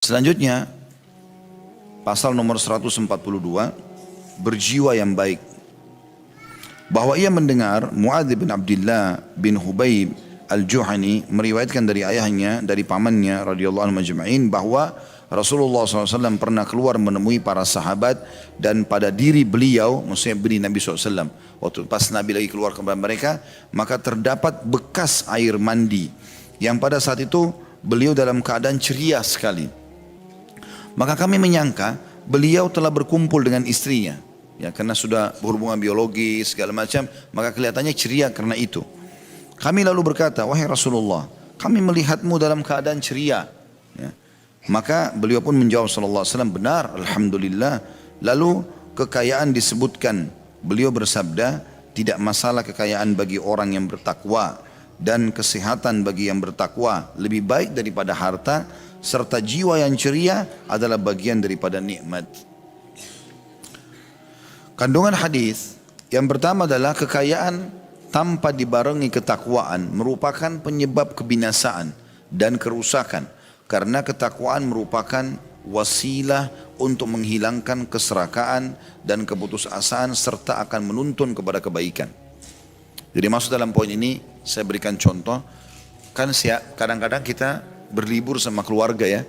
Selanjutnya, pasal nomor 142, berjiwa yang baik. Bahwa ia mendengar Muadz bin Abdullah bin Hubayb al-Juhani meriwayatkan dari ayahnya, dari pamannya radhiyallahu anhu majma'in, bahwa Rasulullah SAW pernah keluar menemui para sahabat dan pada diri beliau, maksudnya diri Nabi SAW, waktu pas Nabi lagi keluar kepada mereka, maka terdapat bekas air mandi yang pada saat itu beliau dalam keadaan ceria sekali. Maka kami menyangka beliau telah berkumpul dengan istrinya, ya, karena sudah berhubungan biologi segala macam, maka kelihatannya ceria karena itu. Kami lalu berkata, wahai Rasulullah, kami melihatmu dalam keadaan ceria. Ya. Maka beliau pun menjawab sallallahu alaihi wasallam, benar, alhamdulillah. Lalu kekayaan disebutkan. Beliau bersabda, tidak masalah kekayaan bagi orang yang bertakwa dan kesehatan bagi yang bertakwa lebih baik daripada harta, serta jiwa yang ceria adalah bagian daripada nikmat. Kandungan hadis yang pertama adalah kekayaan tanpa dibarengi ketakwaan merupakan penyebab kebinasaan dan kerusakan, karena ketakwaan merupakan wasilah untuk menghilangkan keserakaan dan keputusasaan serta akan menuntun kepada kebaikan. Jadi masuk dalam poin ini saya berikan contoh, kan kadang-kadang kita berlibur sama keluarga, ya.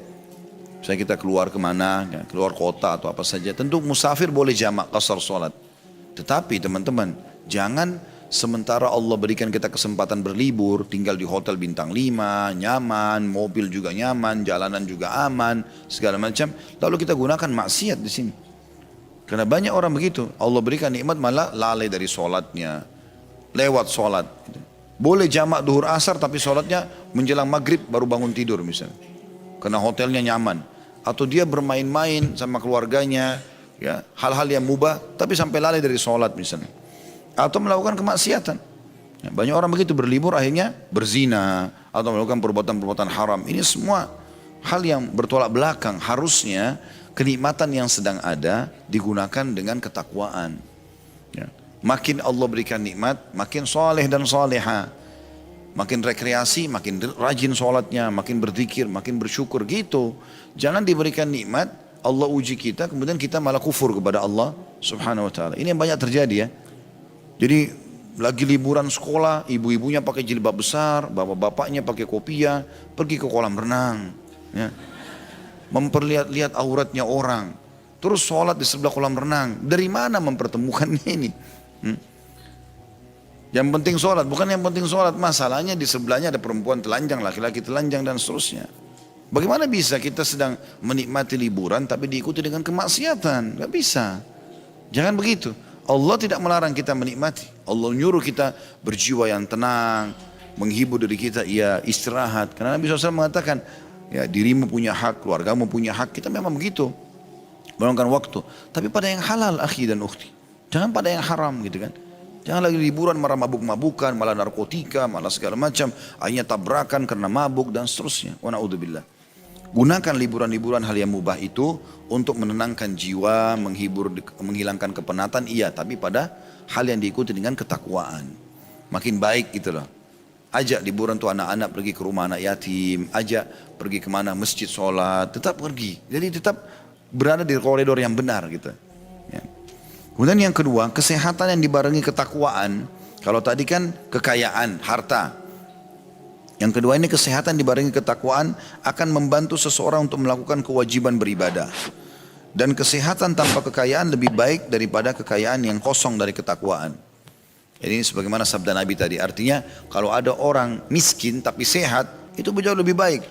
Misalnya kita keluar kemana, ya, keluar kota atau apa saja. Tentu musafir boleh jamak qasar sholat. Tetapi teman-teman, jangan sementara Allah berikan kita kesempatan berlibur, tinggal di hotel bintang 5, nyaman, mobil juga nyaman, jalanan juga aman, segala macam. Lalu kita gunakan maksiat di sini. Karena banyak orang begitu. Allah berikan nikmat malah lalai dari sholatnya, lewat sholat. Boleh jamak duhur asar tapi sholatnya menjelang maghrib baru bangun tidur misalnya. Karena hotelnya nyaman. Atau dia bermain-main sama keluarganya, ya, hal-hal yang mubah tapi sampai lalai dari sholat misalnya. Atau melakukan kemaksiatan. Ya, banyak orang begitu berlibur akhirnya berzina atau melakukan perbuatan-perbuatan haram. Ini semua hal yang bertolak belakang. Harusnya kenikmatan yang sedang ada digunakan dengan ketakwaan. Ya. Makin Allah berikan nikmat, makin soleh dan soleha. Makin rekreasi, makin rajin sholatnya, makin berzikir, makin bersyukur gitu. Jangan diberikan nikmat, Allah uji kita, kemudian kita malah kufur kepada Allah subhanahu wa ta'ala. Ini yang banyak terjadi, ya. Jadi lagi liburan sekolah, ibu-ibunya pakai jilbab besar, bapak-bapaknya pakai kopiah, pergi ke kolam renang, ya. Memperlihat-lihat auratnya orang. Terus sholat di sebelah kolam renang. Dari mana mempertemukannya ini? Yang penting sholat, bukan yang penting sholat. Masalahnya di sebelahnya ada perempuan telanjang, laki-laki telanjang dan seterusnya. Bagaimana bisa kita sedang menikmati liburan tapi diikuti dengan kemaksiatan? Gak bisa. Jangan begitu. Allah tidak melarang kita menikmati. Allah nyuruh kita berjiwa yang tenang, menghibur diri kita, ya, istirahat. Karena Nabi SAW mengatakan, ya, dirimu punya hak, keluargamu punya hak. Kita memang begitu, meluangkan waktu. Tapi pada yang halal, akhi dan ukhti. Jangan pada yang haram gitu kan. Jangan lagi liburan malah mabuk-mabukan, malah narkotika, malah segala macam. Akhirnya tabrakan karena mabuk dan seterusnya. Wa na'udzubillah. Gunakan liburan-liburan hal yang mubah itu untuk menenangkan jiwa, menghibur, menghilangkan kepenatan, iya. Tapi pada hal yang diikuti dengan ketakwaan. Makin baik gitu loh. Ajak liburan tuh anak-anak pergi ke rumah anak yatim. Ajak pergi kemana, masjid sholat. Tetap pergi. Jadi tetap berada di koridor yang benar gitu. Ya. Kemudian yang kedua, kesehatan yang dibarengi ketakwaan. Kalau tadi kan kekayaan, harta. Yang kedua ini kesehatan dibarengi ketakwaan akan membantu seseorang untuk melakukan kewajiban beribadah. Dan kesehatan tanpa kekayaan lebih baik daripada kekayaan yang kosong dari ketakwaan. Ini sebagaimana sabda Nabi tadi. Artinya kalau ada orang miskin tapi sehat, itu jauh lebih baik.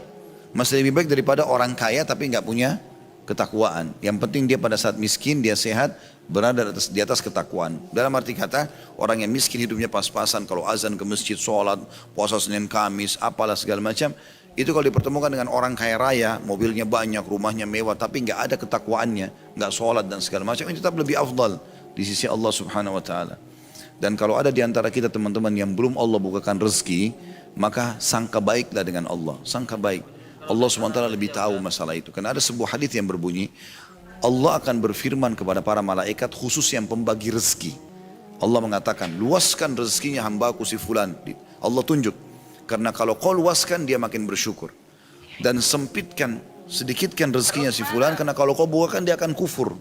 Masih lebih baik daripada orang kaya tapi nggak punya ketakwaan. Yang penting dia pada saat miskin, dia sehat, berada di atas ketakwaan. Dalam arti kata, orang yang miskin hidupnya pas-pasan, kalau azan ke masjid, sholat, puasa Senin Kamis, apalah segala macam, itu kalau dipertemukan dengan orang kaya raya, mobilnya banyak, rumahnya mewah, tapi nggak ada ketakwaannya, nggak sholat dan segala macam, itu tetap lebih afdal di sisi Allah subhanahu wa ta'ala. Dan kalau ada di antara kita teman-teman yang belum Allah bukakan rezeki, maka sangka baiklah dengan Allah, sangka baik. Allah SWT lebih tahu masalah itu. Karena ada sebuah hadis yang berbunyi, Allah akan berfirman kepada para malaikat khusus yang pembagi rezeki. Allah mengatakan, luaskan rezekinya hambaku si fulan. Allah tunjuk. Karena kalau kau luaskan dia makin bersyukur. Dan sempitkan sedikitkan rezekinya si fulan, karena kalau kau bukakan dia akan kufur.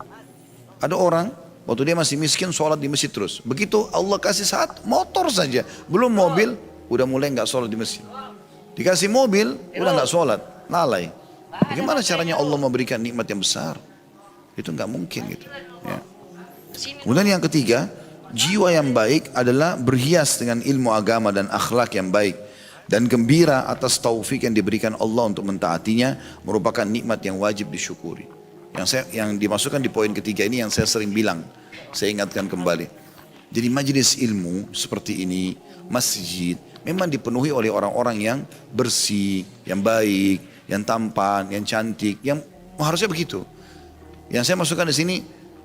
Ada orang waktu dia masih miskin sholat di masjid terus. Begitu Allah kasih saat motor saja, belum mobil, udah mulai nggak sholat di masjid. Dikasih mobil, udah nggak sholat, lalai. Bagaimana caranya Allah memberikan nikmat yang besar? Itu nggak mungkin gitu. Ya. Kemudian yang ketiga, jiwa yang baik adalah berhias dengan ilmu agama dan akhlak yang baik, dan gembira atas taufik yang diberikan Allah untuk mentaatinya merupakan nikmat yang wajib disyukuri. Yang dimasukkan di poin ketiga ini yang saya sering bilang, saya ingatkan kembali. Jadi majelis ilmu seperti ini, masjid, memang dipenuhi oleh orang-orang yang bersih, yang baik, yang tampan, yang cantik, yang harusnya begitu. Yang saya masukkan di sini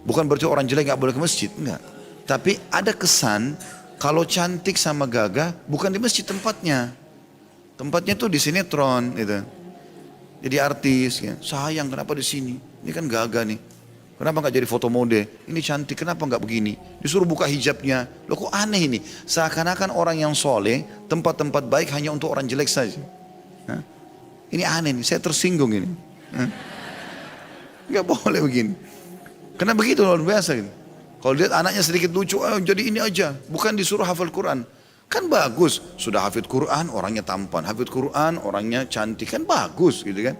bukan berarti orang jelek nggak boleh ke masjid, enggak. Tapi ada kesan kalau cantik sama gagah bukan di masjid tempatnya. Tempatnya tuh di sinetron gitu. Jadi artis, ya. Sayang kenapa di sini? Ini kan gagah nih. Kenapa nggak jadi foto mode? Ini cantik, kenapa nggak begini? Disuruh buka hijabnya. Loh kok aneh ini? Seakan-akan orang yang soleh, tempat-tempat baik hanya untuk orang jelek saja. Hah? Ini aneh nih, saya tersinggung ini. Nggak boleh begini. Karena begitu luar biasa gitu. Kalau lihat anaknya sedikit lucu, jadi ini aja. Bukan disuruh hafal Quran. Kan bagus, sudah hafid Quran, orangnya tampan. Hafid Quran, orangnya cantik, kan bagus gitu kan.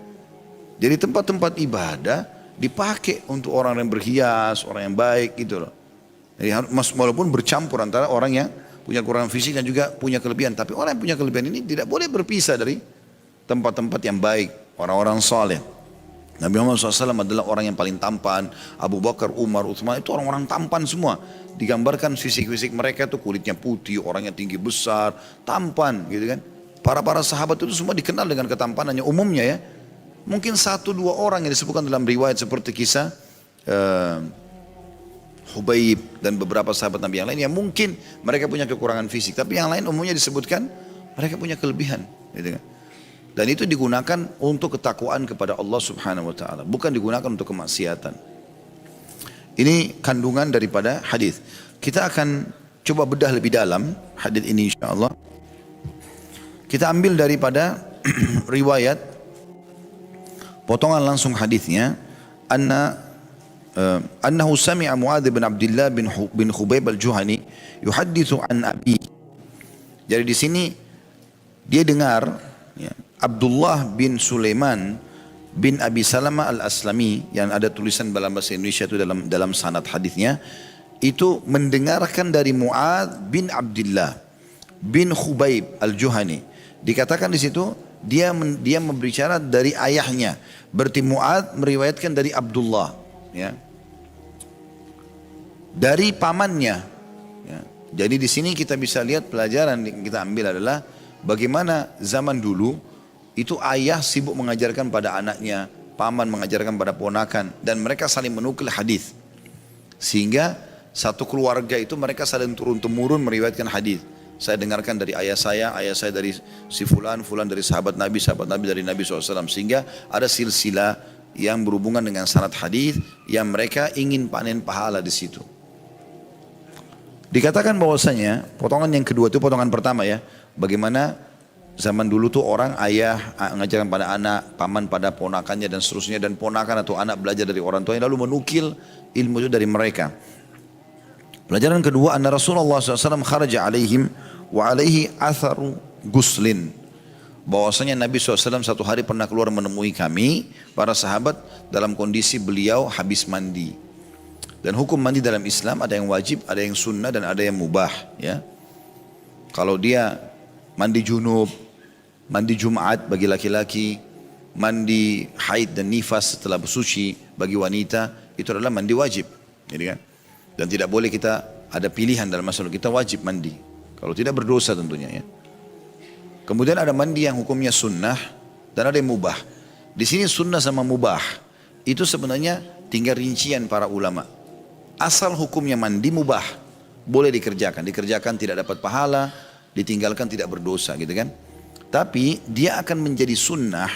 Jadi tempat-tempat ibadah dipakai untuk orang yang berhias, orang yang baik gitu loh. Jadi walaupun bercampur antara orang yang punya kekurangan fisik dan juga punya kelebihan. Tapi orang yang punya kelebihan ini tidak boleh berpisah dari tempat-tempat yang baik, orang-orang saleh. Nabi Muhammad SAW adalah orang yang paling tampan. Abu Bakar, Umar, Uthman itu orang-orang tampan semua. Digambarkan fisik-fisik mereka itu kulitnya putih, orangnya tinggi besar, tampan gitu kan. Para sahabat itu semua dikenal dengan ketampanannya umumnya ya. Mungkin 1-2 orang yang disebutkan dalam riwayat seperti kisah Hubaib dan beberapa sahabat Nabi yang lain yang mungkin mereka punya kekurangan fisik. Tapi yang lain umumnya disebutkan mereka punya kelebihan gitu kan. Dan itu digunakan untuk ketakwaan kepada Allah Subhanahu wa taala, bukan digunakan untuk kemaksiatan. Ini kandungan daripada hadis. Kita akan coba bedah lebih dalam hadis ini insyaallah. Kita ambil daripada riwayat potongan langsung hadisnya, annahu sami'a Muadz bin Abdullah bin Khubayb al-Juhani yuhadditsu an abi. Jadi di sini dia dengar ya, Abdullah bin Sulaiman bin Abi Salamah al-Aslami, yang ada tulisan dalam bahasa Indonesia itu dalam sanad hadisnya, itu mendengarkan dari Muadz bin Abdullah bin Khubayb al-Juhani. Dikatakan di situ dia berbicara dari ayahnya. Berarti Muadz meriwayatkan dari Abdullah, ya. Dari pamannya. Ya. Jadi di sini kita bisa lihat pelajaran yang kita ambil adalah bagaimana zaman dulu itu ayah sibuk mengajarkan pada anaknya, paman mengajarkan pada ponakan, dan mereka saling menukil hadis. Sehingga satu keluarga itu mereka saling turun-temurun meriwayatkan hadis. Saya dengarkan dari ayah saya dari si fulan dari sahabat Nabi dari Nabi SAW. Sehingga ada silsilah yang berhubungan dengan sanad hadis yang mereka ingin panen pahala di situ. Dikatakan bahwasanya potongan yang kedua itu potongan pertama ya, bagaimana zaman dulu tuh orang ayah mengajarkan pada anak, paman pada ponakannya dan seterusnya, dan ponakan atau anak belajar dari orang tuanya lalu menukil ilmu itu dari mereka. Pelajaran kedua, anna Rasulullah SAW kharaja alaihim wa alaihi atharu guslin. Bahwasanya Nabi SAW satu hari pernah keluar menemui kami, para sahabat, dalam kondisi beliau habis mandi. Dan hukum mandi dalam Islam ada yang wajib, ada yang sunnah, dan ada yang mubah. Ya. Kalau dia mandi junub, mandi Jumat bagi laki-laki, mandi haid dan nifas setelah bersuci bagi wanita, itu adalah mandi wajib. Jadi kan? Dan tidak boleh kita ada pilihan dalam masalah, kita wajib mandi. Kalau tidak berdosa tentunya ya. Kemudian ada mandi yang hukumnya sunnah dan ada yang mubah. Di sini sunnah sama mubah itu sebenarnya tinggal rincian para ulama. Asal hukumnya mandi mubah, boleh dikerjakan tidak dapat pahala, ditinggalkan tidak berdosa gitu kan. Tapi dia akan menjadi sunnah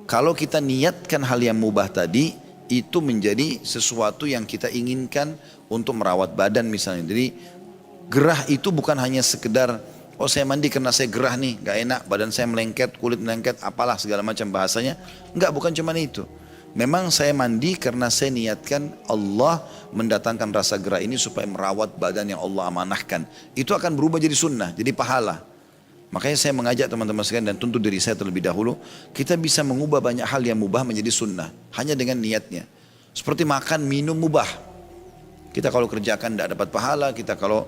kalau kita niatkan hal yang mubah tadi itu menjadi sesuatu yang kita inginkan untuk merawat badan misalnya. Jadi gerah itu bukan hanya sekedar Oh saya mandi karena saya gerah nih, gak enak, badan saya melengket, kulit melengket, apalah segala macam bahasanya. Enggak, bukan cuma itu. Memang saya mandi karena saya niatkan Allah mendatangkan rasa gerah ini supaya merawat badan yang Allah amanahkan. Itu akan berubah jadi sunnah, jadi pahala. Makanya saya mengajak teman-teman sekalian dan tuntut diri saya terlebih dahulu, kita bisa mengubah banyak hal yang mubah menjadi sunnah, hanya dengan niatnya. Seperti makan, minum mubah. Kita kalau kerjakan tidak dapat pahala, kita kalau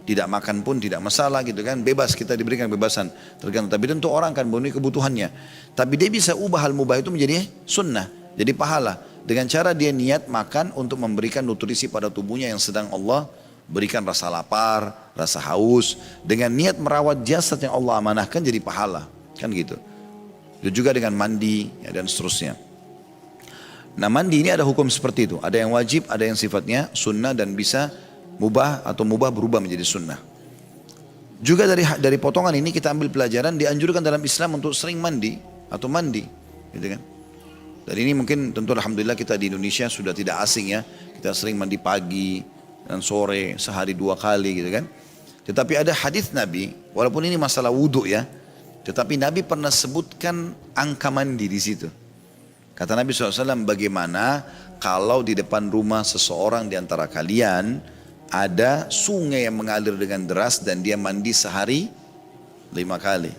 tidak makan pun tidak masalah gitu kan, bebas, kita diberikan kebebasan tergantung. Tapi tentu orang kan memenuhi kebutuhannya. Tapi dia bisa ubah hal mubah itu menjadi sunnah, jadi pahala. Dengan cara dia niat makan untuk memberikan nutrisi pada tubuhnya yang sedang Allah berikan rasa lapar, rasa haus. Dengan niat merawat jasad yang Allah amanahkan jadi pahala. Kan gitu. Itu juga dengan mandi ya, dan seterusnya. Nah mandi ini ada hukum seperti itu. Ada yang wajib, ada yang sifatnya sunnah dan bisa mubah atau mubah berubah menjadi sunnah. Juga dari potongan ini kita ambil pelajaran, dianjurkan dalam Islam untuk sering mandi atau mandi, gitu kan. Dan ini mungkin tentu alhamdulillah kita di Indonesia sudah tidak asing ya. Kita sering mandi pagi dan sore, sehari 2 kali gitu kan. Tetapi ada hadis Nabi, walaupun ini masalah wudhu ya, tetapi Nabi pernah sebutkan angka mandi di situ. Kata Nabi SAW, bagaimana kalau di depan rumah seseorang di antara kalian ada sungai yang mengalir dengan deras dan dia mandi sehari 5 kali.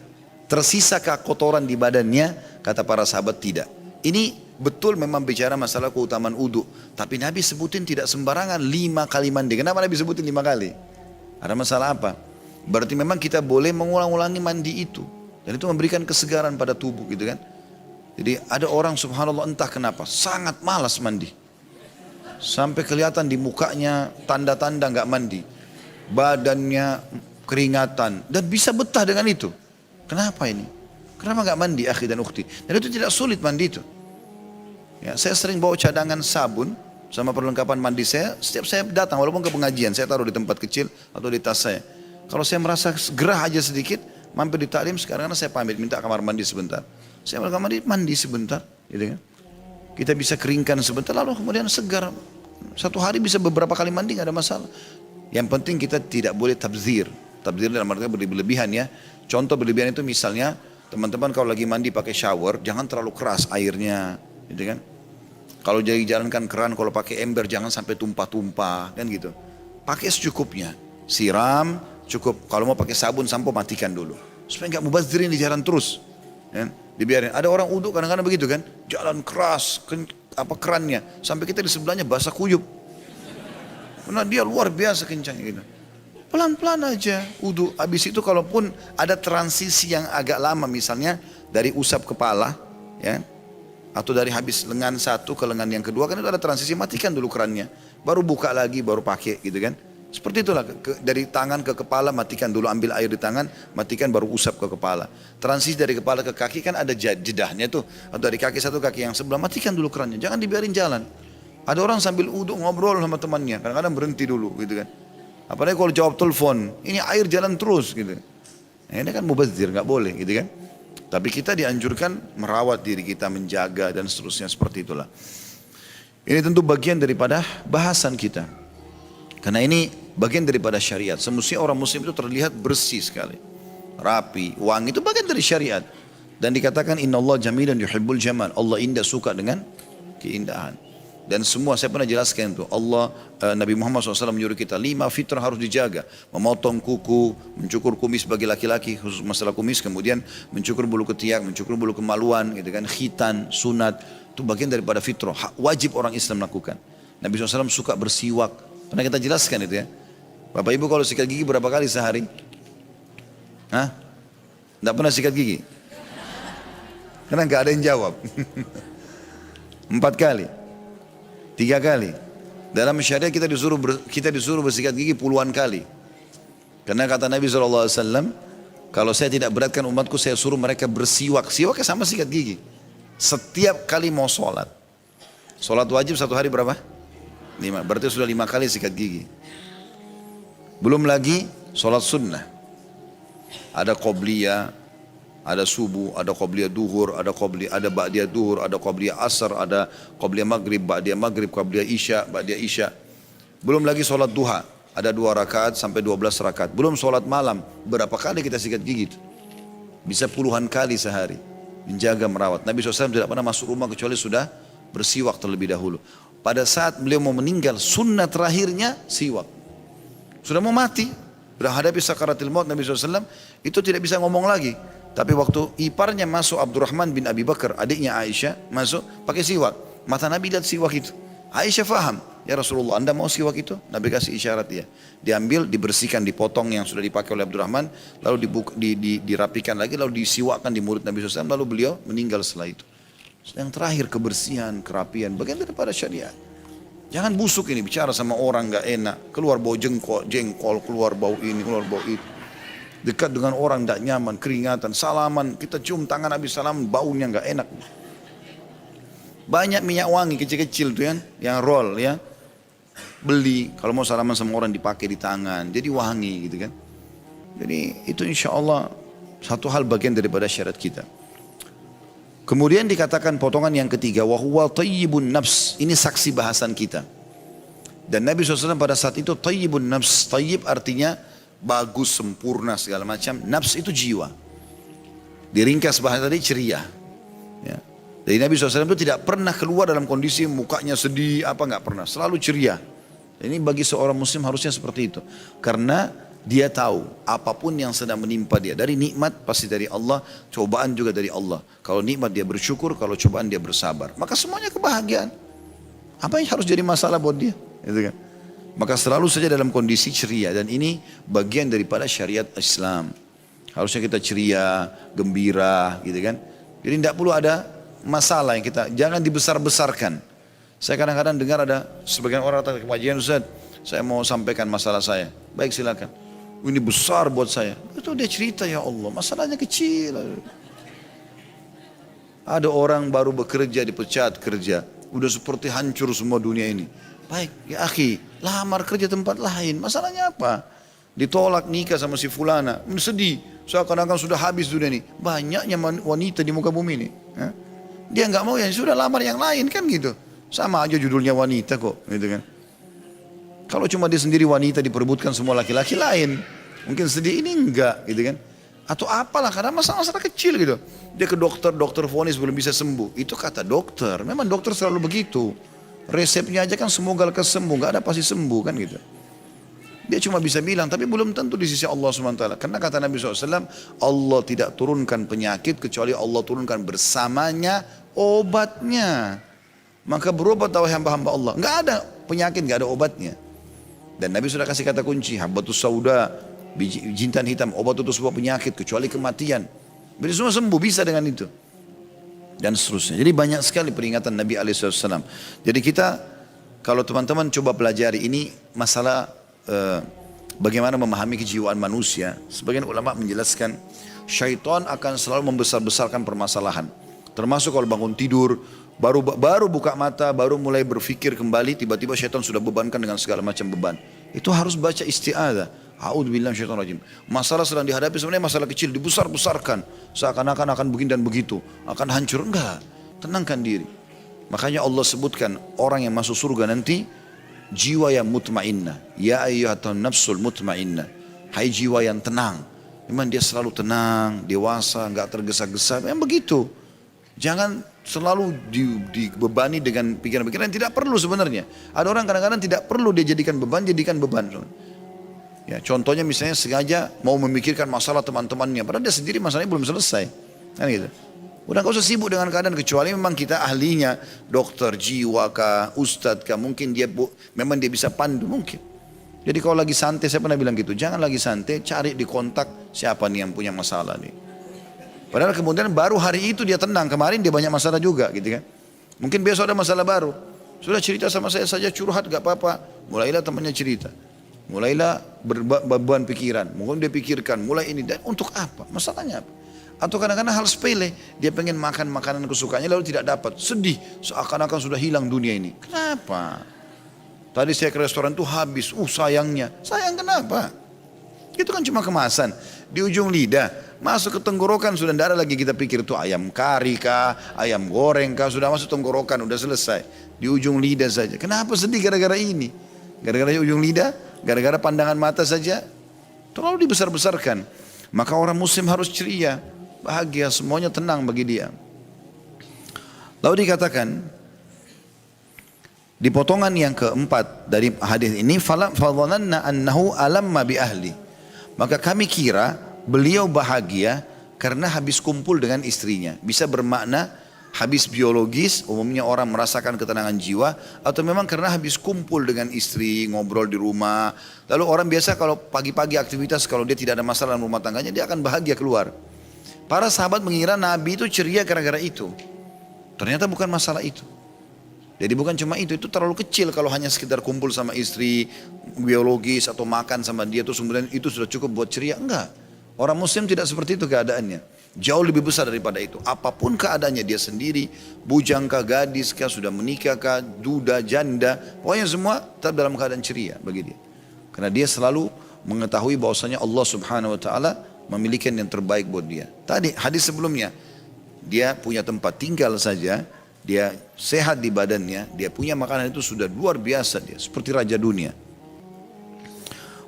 Tersisakah kotoran di badannya? Kata para sahabat tidak. Ini betul memang bicara masalah keutamaan wudu. Tapi Nabi sebutin tidak sembarangan 5 kali mandi. Kenapa Nabi sebutin 5 kali? Ada masalah apa? Berarti memang kita boleh mengulang-ulangi mandi itu. Dan itu memberikan kesegaran pada tubuh gitu kan. Jadi ada orang subhanallah entah kenapa sangat malas mandi. Sampai kelihatan di mukanya tanda-tanda nggak mandi. Badannya keringatan. Dan bisa betah dengan itu. Kenapa ini? Kenapa nggak mandi akhi dan ukhti? Dan itu tidak sulit mandi itu. Ya, saya sering bawa cadangan sabun sama perlengkapan mandi saya. Setiap saya datang walaupun ke pengajian saya taruh di tempat kecil atau di tas saya. Kalau saya merasa gerah aja sedikit, mampir di taklim sekarang saya pamit minta kamar mandi sebentar. Saya ke kamar mandi sebentar, gitu kan. Kita bisa keringkan sebentar lalu kemudian segar. Satu hari bisa beberapa kali mandi nggak ada masalah. Yang penting kita tidak boleh tabzir. Tabzir dalam artinya berlebihan ya. Contoh berlebihan itu misalnya teman-teman kalau lagi mandi pakai shower jangan terlalu keras airnya, gitu kan. Kalau jadi jalankan keran kalau pakai ember jangan sampai tumpah-tumpah kan gitu. Pakai secukupnya. Siram cukup. Kalau mau pakai sabun sampo matikan dulu. Supaya nggak mubazirin di jalan terus. Ya, dibiarin. Ada orang uduk kadang-kadang begitu kan, jalan keras, kerannya, sampai kita di sebelahnya basah kuyup. Karena dia luar biasa kencang gitu. Pelan-pelan aja uduk. Habis itu kalaupun ada transisi yang agak lama, misalnya dari usap kepala, ya, atau dari habis lengan satu ke lengan yang kedua, kan itu ada transisi, matikan dulu kerannya, baru buka lagi, baru pakai gitu kan. Seperti itulah, dari tangan ke kepala matikan dulu, ambil air di tangan, matikan baru usap ke kepala. Transisi dari kepala ke kaki kan ada jedahnya tuh. Atau dari kaki satu kaki yang sebelah, matikan dulu kerannya, jangan dibiarin jalan. Ada orang sambil uduk ngobrol sama temannya, kadang-kadang berhenti dulu gitu kan. Apalagi kalau jawab telepon, ini air jalan terus gitu. Nah, ini kan mubazir, gak boleh gitu kan. Tapi kita dianjurkan merawat diri kita, menjaga dan seterusnya seperti itulah. Ini tentu bagian daripada bahasan kita. Karena ini bagian daripada syariat. Semestinya orang muslim itu terlihat bersih sekali, rapi, wangi, itu bagian dari syariat. Dan dikatakan innallaha jamilun yuhibbul jamal. Allah indah, suka dengan keindahan. Dan semua saya pernah jelaskan itu. Nabi Muhammad SAW menyuruh kita 5 fitrah harus dijaga. Memotong kuku, mencukur kumis bagi laki-laki, khusus masalah kumis. Kemudian mencukur bulu ketiak, mencukur bulu kemaluan, gitu kan, khitan, sunat. Itu bagian daripada fitrah. Wajib orang Islam lakukan. Nabi SAW suka bersiwak. Pernah kita jelaskan itu ya. Bapak ibu kalau sikat gigi berapa kali sehari? Hah? Tidak pernah sikat gigi? Karena nggak ada yang jawab. 4 kali, 3 kali. Dalam syariat kita disuruh bersikat gigi puluhan kali. Karena kata Nabi SAW, kalau saya tidak beratkan umatku, saya suruh mereka bersiwak. Siwaknya sama sikat gigi. Setiap kali mau sholat. Sholat wajib 1 hari berapa? 5. Berarti sudah 5 kali sikat gigi. Belum lagi sholat sunnah. Ada qobliyah, ada subuh, ada qobliyah duhur, ada ba'diyah duhur, ada qobliyah asar, ada qobliyah maghrib, ba'diyah maghrib, qobliyah isya, ba'diyah isya. Belum lagi sholat duha. ada 2 rakaat sampai 12 rakaat. Belum sholat malam, berapa kali kita sikat gigi itu? Bisa puluhan kali sehari. Menjaga, merawat. Nabi SAW tidak pernah masuk rumah kecuali sudah bersiwak terlebih dahulu. Pada saat beliau mau meninggal, sunnah terakhirnya siwak. Sudah mau mati, berhadapi sakaratil maut, Nabi SAW itu tidak bisa ngomong lagi. Tapi waktu iparnya masuk, Abdurrahman bin Abi Bakar, adiknya Aisyah, masuk pakai siwak. Mata Nabi lihat siwak itu. Aisyah faham, ya Rasulullah, Anda mau siwak itu? Nabi kasih isyarat dia. Diambil, dibersihkan, dipotong yang sudah dipakai oleh Abdurrahman, lalu dirapikan lagi, lalu disiwakkan di mulut Nabi SAW, lalu beliau meninggal setelah itu. Yang terakhir kebersihan, kerapian, bagian daripada syariat. Jangan busuk ini, bicara sama orang gak enak, keluar bau jengkol, keluar bau ini, keluar bau itu. Dekat dengan orang tidak nyaman, keringatan, salaman, kita cium tangan habis salaman, baunya gak enak. Banyak minyak wangi kecil-kecil tuh yang roll ya. Beli, kalau mau salaman sama orang dipakai di tangan, jadi wangi gitu kan. Jadi itu insya Allah satu hal bagian daripada syariat kita. Kemudian dikatakan potongan yang ketiga, wa huwa tayyibun nafs. Ini saksi bahasan kita. Dan Nabi SAW pada saat itu tayyibun nafs. Tayyib artinya bagus, sempurna segala macam. Nafs itu jiwa. Diringkas bahasa tadi ceria. Ya. Jadi Nabi SAW itu tidak pernah keluar dalam kondisi mukanya sedih, nggak pernah. Selalu ceria. Ini bagi seorang muslim harusnya seperti itu. Karena dia tahu apapun yang sedang menimpa dia. Dari nikmat pasti dari Allah, cobaan juga dari Allah. Kalau nikmat dia bersyukur, kalau cobaan dia bersabar. Maka semuanya kebahagiaan. Apa yang harus jadi masalah buat dia? Gitu kan? Maka selalu saja dalam kondisi ceria. Dan ini bagian daripada syariat Islam. Harusnya kita ceria, gembira gitu kan. Jadi tidak perlu ada masalah yang kita, jangan dibesar-besarkan. Saya kadang-kadang dengar ada sebagian orang datang ke pengajian, Ustaz, saya mau sampaikan masalah saya. Baik silakan. Ini besar buat saya. Itu dia cerita, ya Allah, masalahnya kecil. Ada orang baru bekerja, dipecat kerja. Udah seperti hancur semua dunia ini. Baik, ya akhi, lamar kerja tempat lain. Masalahnya apa? Ditolak nikah sama si fulana. Sedih. Seakan-akan sudah habis dunia ini. Banyaknya wanita di muka bumi ini. Dia nggak mau, ya sudah lamar yang lain kan gitu. Sama aja judulnya wanita kok, gitu kan. Kalau cuma dia sendiri wanita diperebutkan semua laki-laki lain, mungkin sedih, ini enggak, gitu kan. Atau apalah, karena masalah-masalah kecil gitu. Dia ke dokter, dokter vonis belum bisa sembuh. Itu kata dokter, memang dokter selalu begitu. Resepnya aja kan semoga lekas sembuh, nggak ada pasti sembuh kan gitu. Dia cuma bisa bilang, tapi belum tentu di sisi Allah SWT. Karena kata Nabi SAW, Allah tidak turunkan penyakit kecuali Allah turunkan bersamanya obatnya. Maka berobat tahu hamba-hamba Allah. Nggak ada penyakit, nggak ada obatnya. Dan Nabi sudah kasih kata kunci, habbatus sauda, biji jintan hitam, obat untuk sebuah penyakit kecuali kematian. Jadi semua sembuh bisa dengan itu. Dan seterusnya. Jadi banyak sekali peringatan Nabi SAW. Jadi kita, kalau teman-teman coba pelajari ini masalah bagaimana memahami kejiwaan manusia. Sebagian ulama menjelaskan syaitan akan selalu membesar-besarkan permasalahan. Termasuk kalau bangun tidur, baru buka mata, baru mulai berpikir kembali, tiba-tiba syaitan sudah bebankan dengan segala macam beban. Itu harus baca isti'adzah. A'udzubillahi minasyaitonir rajim. Masalah sedang dihadapi sebenarnya masalah kecil, dibesar-besarkan. Seakan-akan akan begini dan begitu, akan hancur. Enggak, tenangkan diri. Makanya Allah sebutkan orang yang masuk surga nanti jiwa yang mutmainnah. Ya ayyuhatan nafsul mutmainnah. Hai jiwa yang tenang. Memang dia selalu tenang, dewasa, enggak tergesa-gesa. Memang begitu. Jangan selalu dibebani dengan pikiran-pikiran yang tidak perlu sebenarnya. Ada orang kadang-kadang tidak perlu dia jadikan beban, jadikan beban. Ya, contohnya misalnya sengaja mau memikirkan masalah teman-temannya, padahal dia sendiri masalahnya belum selesai. Kan gitu. Udah gak usah sibuk dengan keadaan, kecuali memang kita ahlinya, dokter jiwa kah, ustadz kah, mungkin memang dia bisa pandu mungkin. Jadi kalau lagi santai, saya pernah bilang gitu, jangan lagi santai, cari di kontak siapa nih yang punya masalah nih. Padahal kemudian baru hari itu dia tenang, kemarin dia banyak masalah juga gitu kan. Mungkin besok ada masalah baru. Sudah cerita sama saya saja, curhat gak apa-apa. Mulailah temannya cerita. Mulailah beban pikiran. Mungkin dia pikirkan, mulai ini. Dan untuk apa? Masalahnya apa? Atau kadang-kadang hal sepele. Dia pengen makan makanan kesukaannya lalu tidak dapat. Sedih, seakan-akan sudah hilang dunia ini. Kenapa? Tadi saya ke restoran tuh habis. Sayangnya. Sayang kenapa? Itu kan cuma kemasan. Di ujung lidah. Masuk ke tenggorokan sudah tidak ada lagi kita pikir itu ayam kari kah, ayam goreng kah, sudah masuk tenggorokan, sudah selesai. Di ujung lidah saja. Kenapa sedih gara-gara ini? Gara-gara ujung lidah Gara-gara pandangan mata saja terlalu dibesar-besarkan. Maka orang muslim harus ceria, bahagia, semuanya tenang bagi dia. Lalu dikatakan di potongan yang keempat dari hadis ini, fadhananna annahu alamma bi ahli. Maka kami kira beliau bahagia karena habis kumpul dengan istrinya. Bisa bermakna habis biologis, umumnya orang merasakan ketenangan jiwa, atau memang karena habis kumpul dengan istri, ngobrol di rumah. Lalu orang biasa kalau pagi-pagi aktivitas, kalau dia tidak ada masalah dalam rumah tangganya, dia akan bahagia keluar. Para sahabat mengira Nabi itu ceria gara-gara itu. Ternyata bukan masalah itu. Jadi bukan cuma itu terlalu kecil kalau hanya sekedar kumpul sama istri, biologis atau makan sama dia terus kemudian itu sudah cukup buat ceria. Enggak. Orang muslim tidak seperti itu keadaannya. Jauh lebih besar daripada itu. Apapun keadaannya, dia sendiri, bujang kah, gadis kah, sudah menikah kah, duda, janda, pokoknya semua tetap dalam keadaan ceria bagi dia. Karena dia selalu mengetahui bahwasanya Allah Subhanahu wa taala memiliki yang terbaik buat dia. Tadi hadis sebelumnya, dia punya tempat tinggal saja, dia sehat di badannya, dia punya makanan itu sudah luar biasa, dia seperti raja dunia.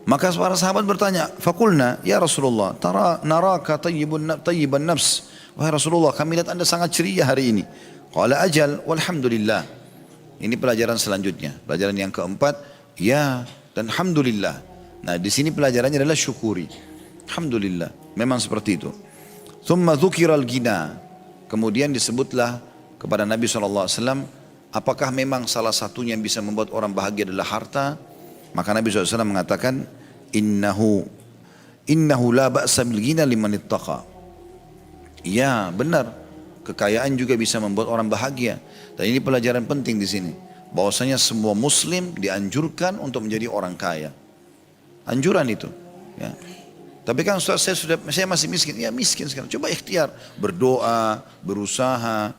Maka para sahabat bertanya, "Faqulna ya Rasulullah, naraka tayyiban nafs." Wahai Rasulullah, kami lihat Anda sangat ceria hari ini. Qala ajal walhamdulillah. Ini pelajaran selanjutnya, pelajaran yang keempat, ya dan alhamdulillah. Nah, di sini pelajarannya adalah syukuri. Alhamdulillah, memang seperti itu. Thumma dzukiral ghina. Kemudian disebutlah kepada Nabi SAW, apakah memang salah satunya yang bisa membuat orang bahagia adalah harta? Maka Nabi SAW mengatakan, innahu la ba'sa bil ghina liman ittaqa. Ya benar, kekayaan juga bisa membuat orang bahagia. Dan ini pelajaran penting di sini, bahwasanya semua muslim dianjurkan untuk menjadi orang kaya. Anjuran itu. Ya. Tapi kan Ustaz, saya masih miskin. Ya miskin sekarang. Coba ikhtiar, berdoa, berusaha.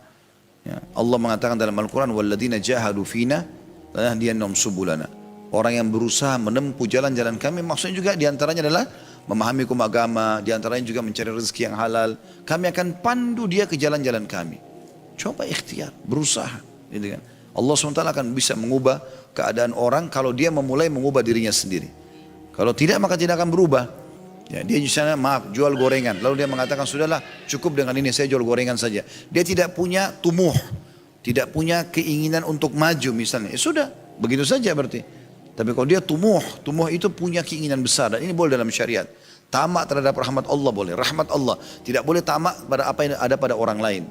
Ya. Allah mengatakan dalam Al-Quran, walladzina jahadu fina lanahdiyannahum subulana. Orang yang berusaha menempuh jalan-jalan kami, maksudnya juga diantaranya adalah memahami hukum agama, diantaranya juga mencari rezeki yang halal. Kami akan pandu dia ke jalan-jalan kami. Coba ikhtiar, berusaha. Gitu kan. Allah SWT akan bisa mengubah keadaan orang kalau dia memulai mengubah dirinya sendiri. Kalau tidak, maka tidak akan berubah. Ya, dia misalnya maaf jual gorengan, lalu dia mengatakan sudahlah cukup dengan ini, saya jual gorengan saja. Dia tidak punya tumuh, tidak punya keinginan untuk maju misalnya. Ya sudah, begitu saja berarti. Tapi kalau dia tumuh itu punya keinginan besar, dan ini boleh dalam syariat. Tamak terhadap rahmat Allah boleh, rahmat Allah. Tidak boleh tamak pada apa yang ada pada orang lain.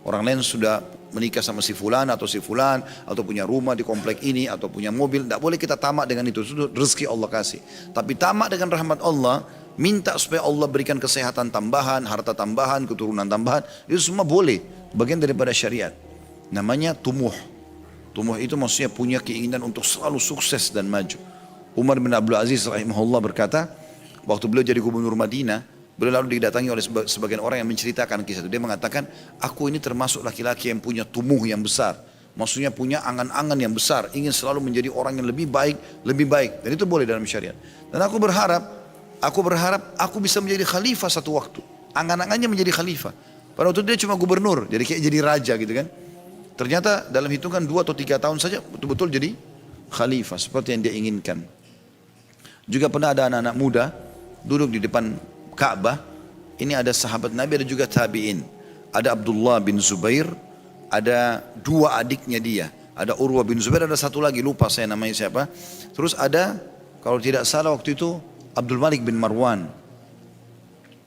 Orang lain sudah menikah sama si fulan, atau punya rumah di komplek ini, atau punya mobil. Tidak boleh kita tamak dengan itu rezeki Allah kasih. Tapi tamak dengan rahmat Allah, minta supaya Allah berikan kesehatan tambahan, harta tambahan, keturunan tambahan, itu semua boleh, bagian daripada syariat. Namanya tumuh. Tumuh itu maksudnya punya keinginan untuk selalu sukses dan maju. Umar bin Abdul Aziz rahimahullah berkata, waktu beliau jadi gubernur Madinah, beliau lalu didatangi oleh sebagian orang yang menceritakan kisah itu. Dia mengatakan, aku ini termasuk laki-laki yang punya tumuh yang besar. Maksudnya punya angan-angan yang besar, ingin selalu menjadi orang yang lebih baik. Dan itu boleh dalam syariat. Dan aku berharap aku bisa menjadi khalifah satu waktu. Angan-angannya menjadi khalifah. Pada waktu itu dia cuma gubernur, jadi kayak jadi raja gitu kan. Ternyata dalam hitungan 2 atau 3 tahun saja betul-betul jadi khalifah seperti yang dia inginkan. Juga pernah ada anak-anak muda duduk di depan Ka'bah. Ini ada sahabat Nabi, ada juga tabi'in. Ada Abdullah bin Zubair, ada 2 adiknya dia. Ada Urwah bin Zubair, ada satu lagi lupa saya namanya siapa. Terus ada kalau tidak salah waktu itu Abdul Malik bin Marwan.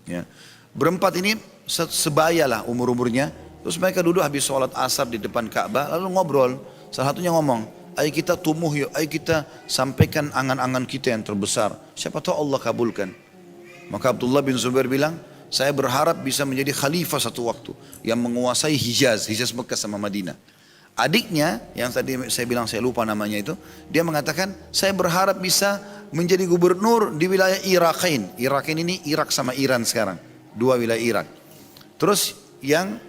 Ya. Berempat ini sebayalah umur-umurnya. Terus mereka duduk habis sholat asar di depan Ka'bah, lalu ngobrol. Salah satunya ngomong, ayo kita tumuh yuk, ayo kita sampaikan angan-angan kita yang terbesar. Siapa tahu Allah kabulkan. Maka Abdullah bin Zubair bilang, saya berharap bisa menjadi khalifah satu waktu yang menguasai Hijaz Mekah sama Madinah. Adiknya, yang tadi saya bilang saya lupa namanya itu, dia mengatakan, saya berharap bisa menjadi gubernur di wilayah Iraqain. Iraqain ini Irak sama Iran sekarang, 2 wilayah Irak. Terus yang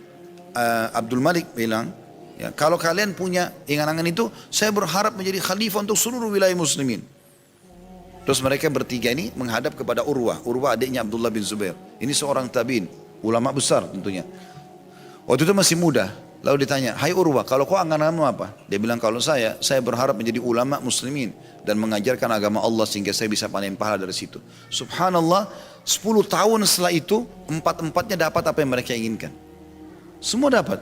Abdul Malik bilang, ya, kalau kalian punya angan-angan itu, saya berharap menjadi khalifah untuk seluruh wilayah muslimin. Terus mereka bertiga ini menghadap kepada Urwah adiknya Abdullah bin Zubair. Ini seorang tabi'in, ulama besar tentunya. Waktu itu masih muda, Lalu ditanya, hai Urwah, kalau kau angan-anganmu apa? Dia bilang, kalau saya berharap menjadi ulama muslimin dan mengajarkan agama Allah sehingga saya bisa panen pahala dari situ. Subhanallah, 10 tahun setelah itu, empat-empatnya dapat apa yang mereka inginkan. Semua dapat.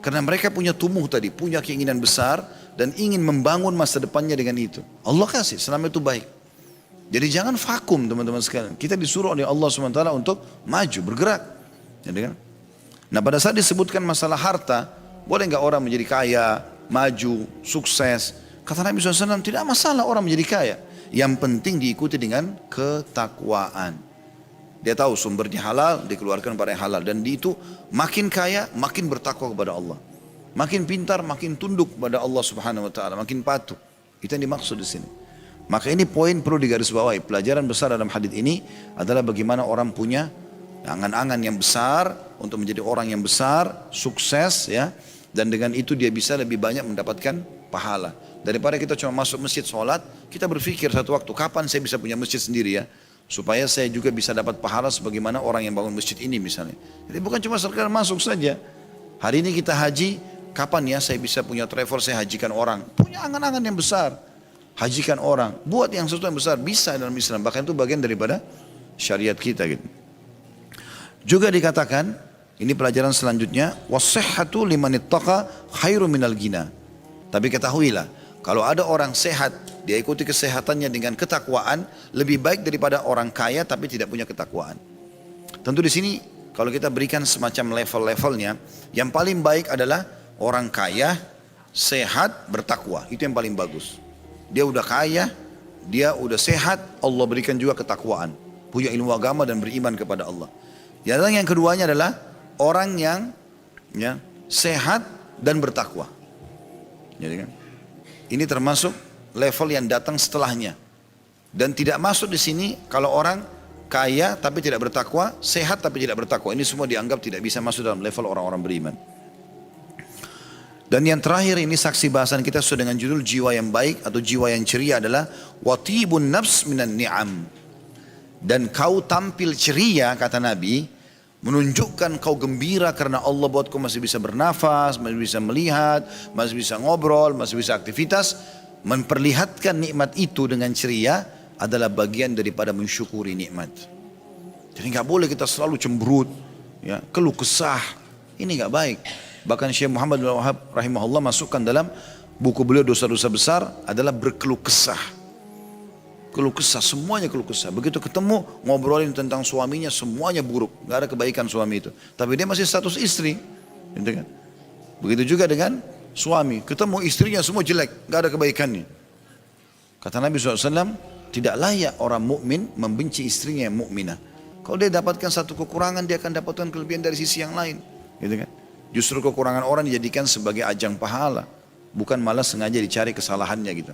Karena mereka punya tumbuh tadi, punya keinginan besar dan ingin membangun masa depannya dengan itu. Allah kasih, selama itu baik. Jadi jangan vakum teman-teman sekalian. Kita disuruh oleh Allah SWT untuk maju, bergerak. Jadi kan? Nah pada saat disebutkan masalah harta, boleh nggak orang menjadi kaya, maju, sukses? Kata Nabi SAW, tidak masalah orang menjadi kaya. Yang penting diikuti dengan ketakwaan. Dia tahu sumbernya halal, dikeluarkan pada yang halal. Dan di itu makin kaya, makin bertakwa kepada Allah. Makin pintar, makin tunduk kepada Allah Subhanahu Wa Taala, makin patuh. Itu yang dimaksud di sini. Maka ini poin perlu digarisbawahi. Pelajaran besar dalam hadis ini adalah bagaimana orang punya angan-angan yang besar untuk menjadi orang yang besar, sukses ya. Dan dengan itu dia bisa lebih banyak mendapatkan pahala. Daripada kita cuma masuk masjid sholat, kita berpikir satu waktu, kapan saya bisa punya masjid sendiri ya. Supaya saya juga bisa dapat pahala sebagaimana orang yang bangun masjid ini misalnya. Jadi bukan cuma sekedar masuk saja. Hari ini kita haji, kapan ya saya bisa punya travel, saya hajikan orang. Punya angan-angan yang besar. Hajikan orang, buat yang sesuatu yang besar, bisa dalam Islam. Bahkan itu bagian daripada syariat kita gitu. Juga dikatakan, ini pelajaran selanjutnya, wasihhatu liman ittaqa khairu minal ghina. Tapi ketahuilah, kalau ada orang sehat, dia ikuti kesehatannya dengan ketakwaan, lebih baik daripada orang kaya tapi tidak punya ketakwaan. Tentu di sini kalau kita berikan semacam level-levelnya, yang paling baik adalah orang kaya, sehat, bertakwa. Itu yang paling bagus. Dia udah kaya, dia udah sehat, Allah berikan juga ketakwaan. Punya ilmu agama dan beriman kepada Allah. Yang keduanya adalah orang yang ya, sehat dan bertakwa. Jadi kan, ini termasuk level yang datang setelahnya. Dan tidak masuk di sini kalau orang kaya tapi tidak bertakwa, sehat tapi tidak bertakwa. Ini semua dianggap tidak bisa masuk dalam level orang-orang beriman. Dan yang terakhir ini saksi bahasan kita sesuai dengan judul jiwa yang baik atau jiwa yang ceria adalah watibun nafs minan ni'am. Dan kau tampil ceria kata Nabi, menunjukkan kau gembira karena Allah buat kau masih bisa bernafas, masih bisa melihat, masih bisa ngobrol, masih bisa aktivitas. Memperlihatkan nikmat itu dengan ceria adalah bagian daripada mensyukuri nikmat. Jadi nggak boleh kita selalu cemberut, ya, keluh kesah. Ini nggak baik. Bahkan Syekh Muhammad bin Wahab rahimahullah masukkan dalam buku beliau dosa-dosa besar adalah berkeluh kesah. Keluh kesah, semuanya keluh kesah. Begitu ketemu ngobrolin tentang suaminya, semuanya buruk, nggak ada kebaikan suami itu. Tapi dia masih status istri, gitu kan? Begitu juga dengan suami, ketemu istrinya semua jelek, nggak ada kebaikannya. Kata Nabi SAW, tidak layak orang mukmin membenci istrinya yang mukminah. Kalau dia dapatkan satu kekurangan, dia akan dapatkan kelebihan dari sisi yang lain, gitu kan? Justru kekurangan orang dijadikan sebagai ajang pahala, bukan malah sengaja dicari kesalahannya gitu.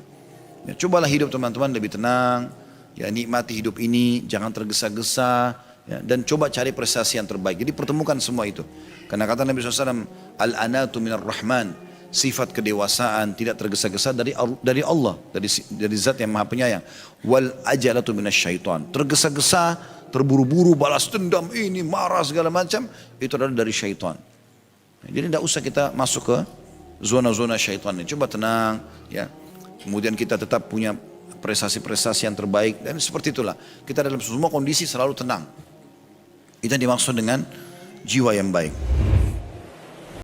Ya, cobalah hidup teman-teman lebih tenang, ya, nikmati hidup ini, jangan tergesa-gesa, ya, dan coba cari prestasi yang terbaik. Jadi pertemukan semua itu. Karena kata Nabi SAW, al-anatu minar rahman, sifat kedewasaan tidak tergesa-gesa dari Allah, dari zat yang maha penyayang. Wal ajalatu minasyaitan, tergesa-gesa, terburu-buru, balas dendam, ini marah segala macam, itu adalah dari syaitan. Jadi tidak usah kita masuk ke zona-zona syaitan ini. Coba tenang, ya. Kemudian kita tetap punya prestasi-prestasi yang terbaik. Dan seperti itulah. Kita dalam semua kondisi selalu tenang. Itu yang dimaksud dengan jiwa yang baik.